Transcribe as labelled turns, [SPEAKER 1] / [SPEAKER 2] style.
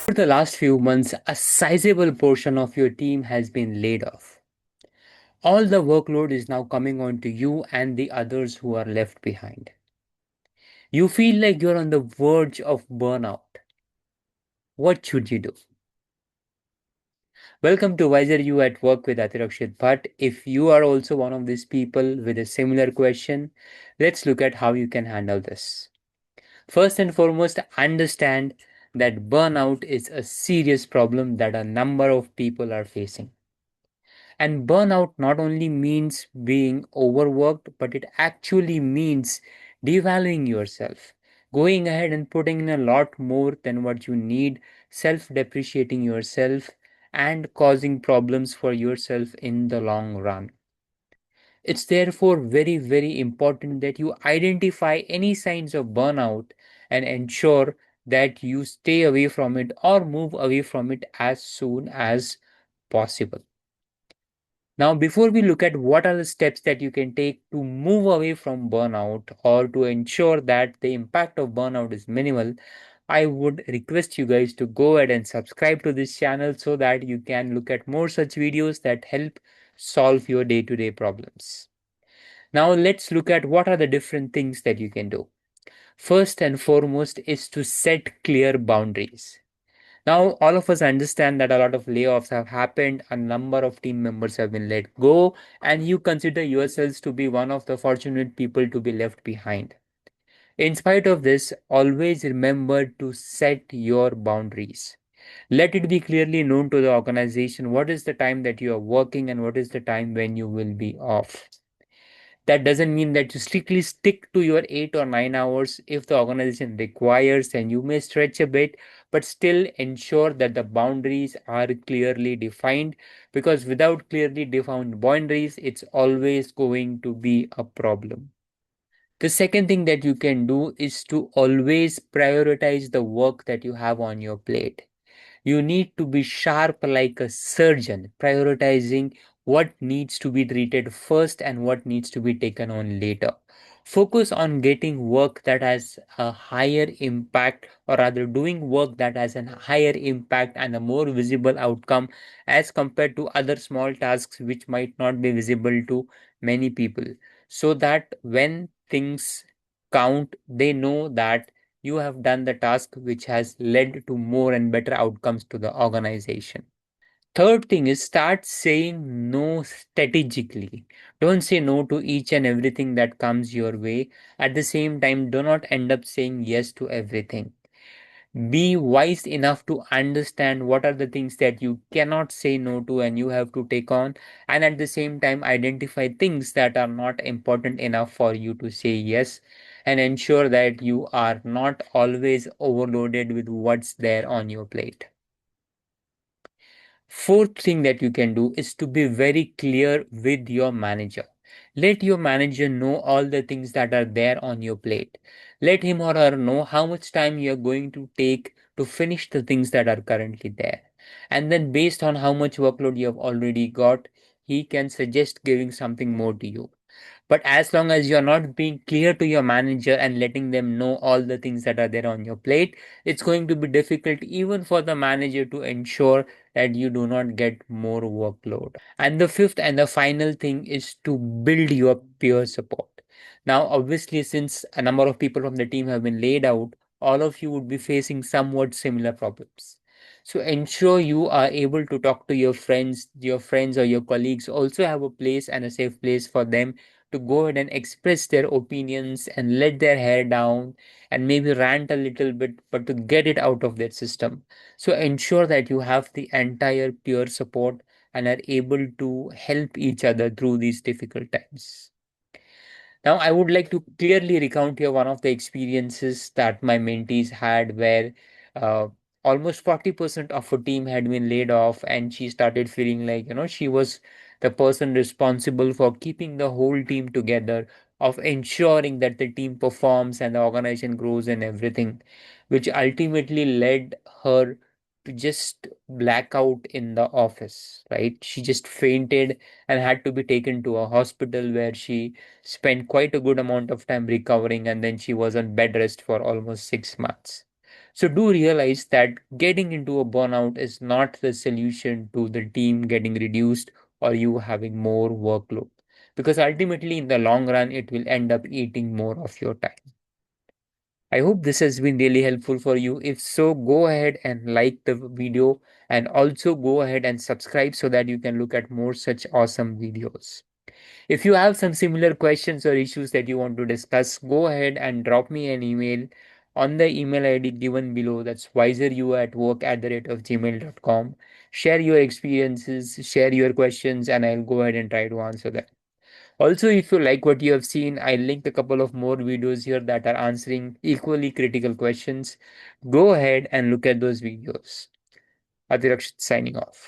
[SPEAKER 1] For the last few months, a sizable portion of your team has been laid off. All the workload is now coming on to you and the others who are left behind. You feel like you're on the verge of burnout. What should you do? Welcome to Wiser You at Work with Atirakshit Bhatt. If you are also one of these people with a similar question, let's look at how you can handle this. First and foremost, understand that burnout is a serious problem that a number of people are facing. And burnout not only means being overworked, but it actually means devaluing yourself, going ahead and putting in a lot more than what you need, self depreciating yourself, and causing problems for yourself in the long run. It's therefore very, very important that you identify any signs of burnout and ensure that you stay away from it or move away from it as soon as possible. Now, before we look at what are the steps that you can take to move away from burnout or to ensure that the impact of burnout is minimal, I would request you guys to go ahead and subscribe to this channel so that you can look at more such videos that help solve your day to day problems. Now, let's look at what are the different things that you can do. First and foremost is to set clear boundaries. Now, all of us understand that a lot of layoffs have happened, a number of team members have been let go, and you consider yourselves to be one of the fortunate people to be left behind. In spite of this, always remember to set your boundaries. Let it be clearly known to the organization what is the time that you are working and what is the time when you will be off. That doesn't mean that you strictly stick to your 8 or 9 hours if the organization requires, and you may stretch a bit, but still ensure that the boundaries are clearly defined, because without clearly defined boundaries, it's always going to be a problem. The second thing that you can do is to always prioritize the work that you have on your plate. You need to be sharp like a surgeon, prioritizing what needs to be treated first and what needs to be taken on later. Focus on getting work that has a higher impact, or rather, doing work that has a higher impact and a more visible outcome as compared to other small tasks which might not be visible to many people. So that when things count, they know that you have done the task which has led to more and better outcomes to the organization. Third thing is start saying no strategically. Don't say no to each and everything that comes your way. At the same time, do not end up saying yes to everything. Be wise enough to understand what are the things that you cannot say no to and you have to take on, and at the same time identify things that are not important enough for you to say yes, and ensure that you are not always overloaded with what's there on your plate. Fourth thing that you can do is to be very clear with your manager. Let your manager know all the things that are there on your plate. Let him or her know how much time you are going to take to finish the things that are currently there. And then, based on how much workload you have already got, he can suggest giving something more to you. But as long as you're not being clear to your manager and letting them know all the things that are there on your plate, it's going to be difficult even for the manager to ensure that you do not get more workload. And the fifth and the final thing is to build your peer support. Now, obviously, since a number of people from the team have been laid out, all of you would be facing somewhat similar problems. So ensure you are able to talk to your friends or your colleagues also have a place and a safe place for them to go ahead and express their opinions and let their hair down and maybe rant a little bit, but to get it out of their system. So ensure that you have the entire peer support and are able to help each other through these difficult times. Now, I would like to clearly recount here one of the experiences that my mentees had where uh, almost 40% of her team had been laid off, and she started feeling like, she was the person responsible for keeping the whole team together, of ensuring that the team performs and the organization grows and everything, which ultimately led her to just black out in the office, right? She just fainted and had to be taken to a hospital where she spent quite a good amount of time recovering, and then she was on bed rest for almost 6 months. So do realize that getting into a burnout is not the solution to the team getting reduced or you having more workload. Because ultimately, in the long run, it will end up eating more of your time. I hope this has been really helpful for you. If so, go ahead and like the video and also go ahead and subscribe so that you can look at more such awesome videos. If you have some similar questions or issues that you want to discuss, go ahead and drop me an email on the email ID given below. That's wiseryouatwork@gmail.com. Share your experiences, share your questions, and I'll go ahead and try to answer them. Also, if you like what you have seen, I linked a couple of more videos here that are answering equally critical questions. Go ahead and look at those videos. Adirakshit signing off.